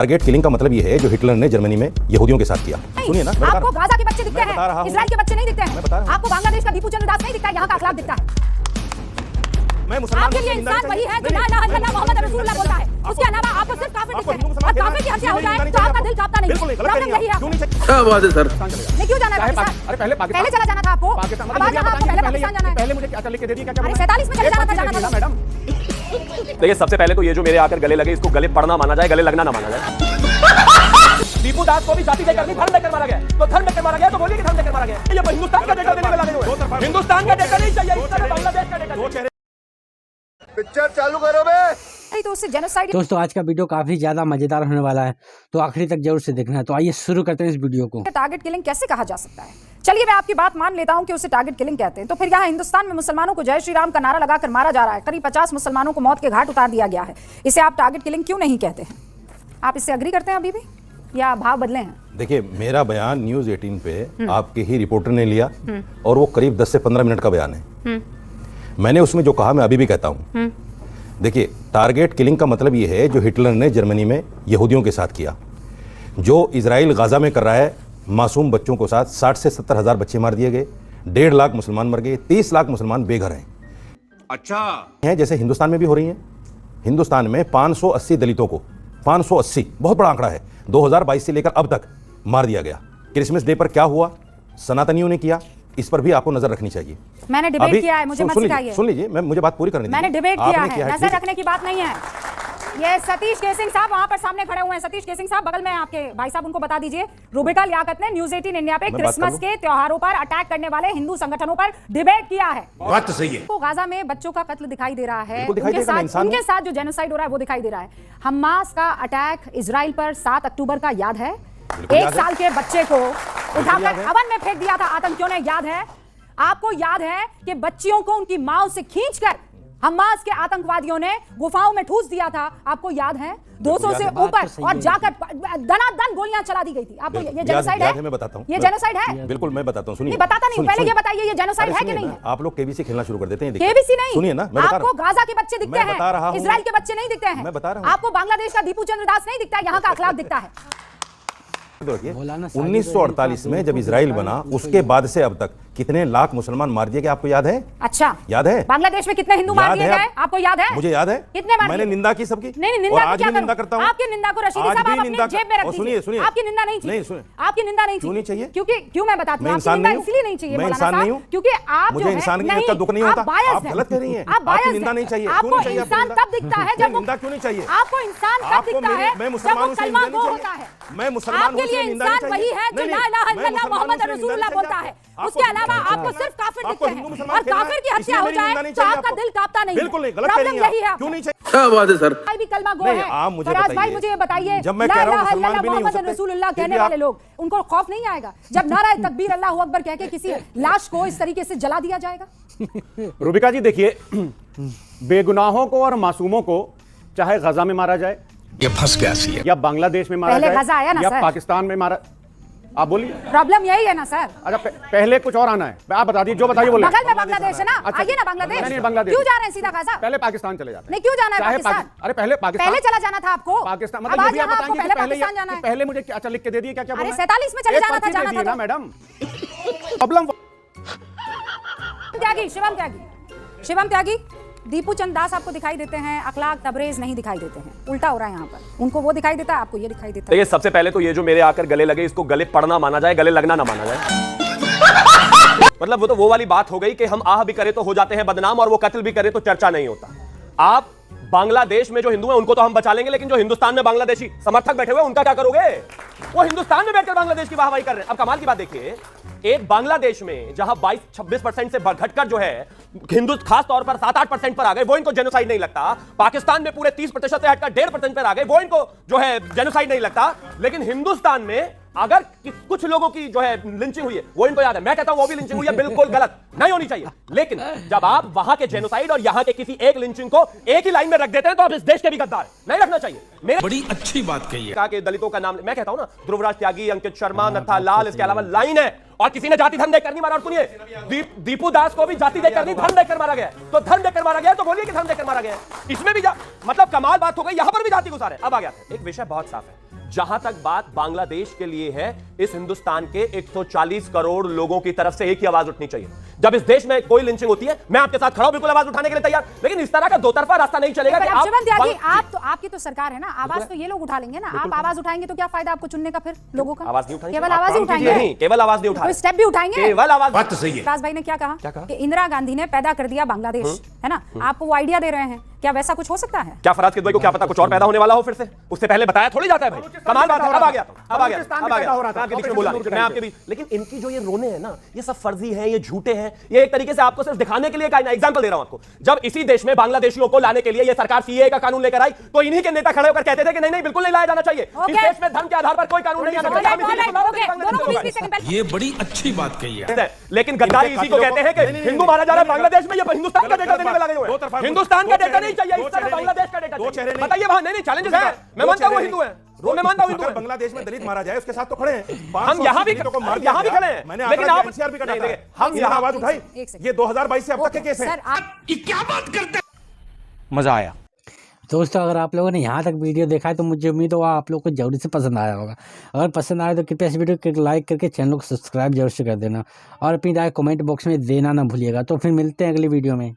Target killing का मतलब ये है जो हिटलर ने जर्मनी में यहूदियों के साथ किया। सुनिए ना, आपको गाजा के बच्चे दिखते हैं, इजराइल के बच्चे नहीं दिखते हैं। आपको बांग्लादेश का दीपू चंद्र दास नहीं दिखता है, यहाँ का अखलाक दिखता है। आपके लिए इंसान वही है जो ला इलाहा इल्लल्लाह मोहम्मद रसूलुल्लाह बोलता है। उसके अलावा आपको सिर्फ काफिर दिखते हैं और काफिर की हत्या हो जाए तो आपका दिल कांपता नहीं। प्रॉब्लम यही है। क्या बात है सर? नहीं क्यों जाना है पाकिस्तान? अरे पहले चला जाना था आपको। अब आज आपको पहले पाकिस्तान जाना है। पहले मुझे क्या लिख के दे दिया? क्या अरे 47 में चले जाना था मैडम। देखिए, सबसे पहले तो ये जो मेरे आकर गले लगे, इसको गले पड़ना माना जाए, गले लगना ना माना जाए। दीपू दास को भी जाति देकर नहीं, धर्म देकर मारा गया। तो धर्म देकर मारा गया तो बोलिए कि धर्म देकर मारा गया। ये हिंदुस्तान का डेटा देने में लगे हुए हैं। हिंदुस्तान का डेटा नहीं चाहिए, इस तरह बांग्लादेश का डेटा। पिक्चर चालू करो बे। नहीं तो उससे जेनोसाइड। दोस्तों, आज का वीडियो काफी ज्यादा मजेदार होने वाला है, तो आखिरी तक जरूर से देखना है। तो आइए शुरू करते हैं इस वीडियो को। टारगेट किलिंग कैसे कहा जा सकता है? चलिए मैं आपकी बात मान लेता हूं कि उसे टारगेट किलिंग कहते हैं। तो फिर यहाँ हिंदुस्तान में मुसलमानों को जय श्री राम का नारा लगाकर मारा जा रहा है। करीब 50 मुसलमानों को मौत के घाट उतार दिया गया है। इसे आप टारगेट किलिंग क्यों नहीं कहते हैं? आप इससे अग्री करते हैं अभी भी या भाव बदले हैं? देखिए, मेरा बयान न्यूज 18 पे आपके ही रिपोर्टर ने लिया और वो करीब 10 से 15 मिनट का बयान है। मैंने उसमें जो कहा मैं अभी भी कहता हूँ। देखिए, टारगेट किलिंग का मतलब ये है जो हिटलर ने जर्मनी में यहूदियों के साथ किया। जो इजराइल गाजा में कर रहा है, मासूम बच्चों को साथ 60 से 70 हज़ार बच्चे मार दिए गए, 1.5 लाख मुसलमान मर गए, 30 लाख मुसलमान बेघर हैं। अच्छा हैं जैसे हिंदुस्तान में भी हो रही हैं। हिंदुस्तान में 580 दलितों को, 580 बहुत बड़ा आंकड़ा है, 2022 से लेकर अब तक मार दिया गया। क्रिसमस डे पर क्या हुआ, सनातनियों ने किया, इस पर भी आपको नजर रखनी चाहिए। मैंने डिबेट किया है, मुझे मत सिखाइए। सुन लीजिए, मुझे बात पूरी करने दीजिए। मैंने डिबेट किया है, नजर ठीक रखने की बात नहीं है। ये सतीश केसिंग साहब वहां पर सामने खड़े हुए हैं। सतीश केसिंग साहब बगल में आपके भाई साहब, उनको बता दीजिए। रूबिका लियाकत ने न्यूज 18 इंडिया पे क्रिसमस के त्योहारों पर अटैक करने वाले हिंदू संगठनों पर डिबेट किया है। बात तो सही है। तो गाजा में बच्चों का कत्ल दिखाई दे रहा है, उनके साथ जो जेनोसाइड हो रहा है वो दिखाई दे रहा है। हमास का अटैक इजराइल पर 7 अक्टूबर का याद है। 1 साल के बच्चे को उठाकर अवन में फेंक दिया था आतंकियों ने, याद है आपको? याद है कि बच्चियों को उनकी मां से खींचकर हमास के आतंकवादियों ने गुफाओं में ठूस दिया था, आपको याद है? 200 से ऊपर और जाकर दनादन गोलियां चला दी गई थी। आपको ये जेनोसाइड है? मैं बताता हूं। ये जेनोसाइड है? बिल्कुल मैं बताता हूं। सुनिए, बताता नहीं, पहले ये बताइए ये जेनोसाइड है कि नहीं है? आप लोग केबीसी खेलना शुरू कर देते हैं। केबीसी नहीं, सुनिए ना, मैं बता रहा हूं। आपको गाजा के बच्चे दिखते हैं, इजराइल के बच्चे नहीं दिखते हैं। मैं बता रहा हूं। आपको बांग्लादेश का दीपू चंद्र दास नहीं दिखता है, यहाँ का अखलाक दिखता है। 1948 में जब इजराइल बना, उसके बाद से अब तक कितने लाख मुसलमान मार दिए गए, आपको याद है? अच्छा, याद है? बांग्लादेश में कितने हिंदू मार दिए गए, आपको याद है? मुझे याद है। कितने मार? मैंने निंदा की सबकी। नहीं, निंदा आज भी निंदा करता हूं। आपकी निंदा को रशीदी साहब आप अपने जेब में रख दीजिए। सुनिए सुनिए, आपकी निंदा नहीं चाहिए। आपकी निंदा नहीं क्यों नहीं चाहिए? क्योंकि क्यों मैं बताती हूं, आपकी निंदा इसलिए नहीं चाहिए मैं इंसान नहीं हूं, क्योंकि आप मुझे इंसान का दुख नहीं होता। आप गलत कह रही हैं। आपकी निंदा नहीं चाहिए। आपको इंसान तब दिखता है जब निंदा क्यों नहीं चाहिए? आपको इंसान तब दिखता है मैं मुसलमान जब कलमा गो होता है। मैं मुसलमान आपके लिए इंसान वही है जो ला इलाहा इल्लल्लाह मोहम्मद रसूलुल्लाह बोलता है। उसके अलावा आपको सिर्फ काफिर दिखते हैं और काफिर की हत्या हो जाए तो आपका दिल कांपता नहीं। बिल्कुल नहीं, गलत प्रॉब्लम यही है। क्यों नहीं चाहिए? क्या बात है सर? भी कलमा गो है। आप मुझे फराज भाई मुझे ये बताइए, जब मैं कह रहा हूं मुसलमान भी नहीं हो मोहम्मद सकते, रसूलुल्लाह कहने वाले लोग, उनको खौफ नहीं आएगा जब नारा तकबीर अल्लाहू अकबर कह के किसी लाश को इस तरीके से जला दिया जाएगा? रूबिका जी देखिए, बेगुनाहों को और मासूमों को चाहे गजा में मारा जाए, ये फंस गया सी है, या बांग्लादेश में मारा पहले जाए, गजा आया ना या सर? पाकिस्तान में मारा, आप बोलिए। प्रॉब्लम यही है ना सर? अच्छा, पहले कुछ और आना है, आप बता दीजिए, जो बताइए बोले। बगल में बांग्लादेश है ना, अच्छा, आइए ना बांग्लादेश। नहीं, बांग्लादेश क्यों जा रहे हैं सीधा गाजा? पहले पाकिस्तान चले जाते हैं। नहीं, क्यों जाना है पाकिस्तान? अरे पहले पाकिस्तान, पहले चला जाना था आपको। पाकिस्तान अब मतलब ये आज भी आप यहाँ आपको बताएंगे पहले कि पाकिस्तान जाना है। पहले मुझे अच्छा लिख के दे दिए, क्या क्या अरे बोलना है? 47 में चले जाना था, जाना था ना तो। मैडम। प्रॉब्लम त्यागी, शिवम त्यागी, दीपू चंद दास आपको दिखाई देते हैं, अखलाक तबरेज नहीं दिखाई देते हैं। उल्टा हो रहा है यहाँ पर, उनको वो दिखाई देता है, आपको ये दिखाई देता है। देखिए, सबसे पहले तो ये जो मेरे आकर गले लगे, इसको गले पड़ना माना जाए, गले लगना ना माना जाए। मतलब वो तो वो वाली बात हो गई कि हम आह भी करें तो हो जाते हैं बदनाम, और वो कत्ल भी करें तो चर्चा नहीं होता। आप बांग्लादेश में जो हिंदू हैं उनको तो हम बचा लेंगे, लेकिन जो हिंदुस्तान में बांग्लादेशी समर्थक बैठे हुए हैं उनका क्या करोगे? वो हिंदुस्तान में बैठकर बांग्लादेश की वाहवाही कर रहे हैं। अब कमाल की बात देखिए, एक बांग्लादेश में जहां 22-26% से घटकर जो है हिंदू खास तौर पर 7-8% पर आ गए, वो इनको जेनोसाइड नहीं लगता। पाकिस्तान में पूरे 30% से हटकर 1.5% पर आ गए, वो इनको जो है जेनोसाइड नहीं लगता। लेकिन हिंदुस्तान में अगर कुछ लोगों की जो है लिंचिंग हुई है वो इनको याद है, मैं कहता हूं वो भी लिंचिंग हुई है, बिल्कुल गलत नहीं होनी चाहिए। लेकिन जब आप वहां के जेनोसाइड और यहां के किसी एक लिंचिंग को एक ही लाइन में रख देते हैं तो आप इस देश के भी गद्दार हैं, नहीं रखना चाहिए। मेरे बड़ी अच्छी बात कही है। कहा कि दलितों का नाम, मैं कहता हूं ना ध्रुवराज त्यागी, अंकित शर्मा, नथा लाल, इसके अलावा लाइन है। और किसी ने जाति धर्म देकर नहीं मारा। और सुनिए, दीपू दास को भी जाति देकर नहीं धर्म देकर मारा गया है। तो धर्म देकर मारा गया है तो बोलिए कि धर्म देकर मारा गया है। इसमें भी मतलब कमाल बात हो गई, यहां पर भी जाति घुसा रहे। अब आ गया एक विषय बहुत साफ है, जहां तक बात बांग्लादेश के लिए है, इस हिंदुस्तान के 140 करोड़ लोगों की तरफ से एक ही आवाज उठनी चाहिए। जब इस देश में कोई लिंचिंग होती है, मैं आपके साथ खड़ा हूं, बिल्कुल आवाज उठाने के लिए तैयार, लेकिन इस तरह का दो तरफा रास्ता नहीं चलेगा। अंशुमन त्यागी, आप तो, आपकी तो सरकार है ना, आवाज तो ये लोग उठा लेंगे ना। आप आवाज उठाएंगे तो क्या फायदा आपको चुनने का फिर लोगों का? आवाज नहीं उठाएंगे, केवल आवाज ही उठाएंगे, नहीं केवल आवाज नहीं उठाएंगे, कोई स्टेप भी उठाएंगे, केवल आवाज। बात तो सही है। राज भाई ने क्या कहा कि इंदिरा गांधी ने पैदा कर दिया बांग्लादेश, है ना? आप वो आइडिया दे रहे हैं, क्या वैसा कुछ हो सकता है? क्या फराज किदवई को क्या पता कुछ और पैदा होने वाला हो फिर से? उससे पहले बताया थोड़ी जाता है भाई। कमाल बात है। अब आ गया आपके बीच में बोला, मैं आपके बीच। लेकिन इनकी जो ये रोने हैं ना, ये सब फर्जी है, ये झूठे हैं, ये एक तरीके से आपको सिर्फ दिखाने के लिए का एग्जांपल दे रहा हूं आपको। जब इसी देश में बांग्लादेशियों को लाने के लिए ये सरकार सीएए का कानून लेकर आई, तो इन्हीं के नेता खड़े होकर कहते थे कि नहीं नहीं बिल्कुल नहीं लाया जाना चाहिए, इस देश में धर्म के आधार पर कोई कानून नहीं आना चाहिए। ये बड़ी अच्छी बात कही है। लेकिन गद्दारी इसी को कहते हैं कि हिंदू मारा जा रहा है बांग्लादेश में, ये हिंदुस्तान का डेटा देने में लगे हुए हैं। हिंदुस्तान का डेटा नहीं चाहिए, इस तरह बांग्लादेश का डेटा चाहिए। बताइए वहां नहीं चैलेंजेस है। मैं मानता हूं वो हिंदू है, मैं मानता हूं हिंदू है। बांग्लादेश में दलित मारा जाए उसके साथ तो खड़े हैं, हम यहाँ भी खड़े हैं, मैंने लेकिन आप एनसीआर भी कटा नहीं, था, हम यहाँ आवाज उठाई। एक सेकंड। ये 2022 से अब तक के केस हैं। क्या बात करते हैं? मजा आया। दोस्तों, अगर आप लोगों ने यहाँ तक वीडियो देखा है तो मुझे उम्मीद हो आप लोग को जरूर से पसंद आया होगा। अगर पसंद आया तो कृपया इस वीडियो को लाइक करके चैनल को सब्सक्राइब जरूर से कर देना और अपनी राय कमेंट बॉक्स में देना ना भूलिएगा। तो फिर मिलते हैं अगली वीडियो में।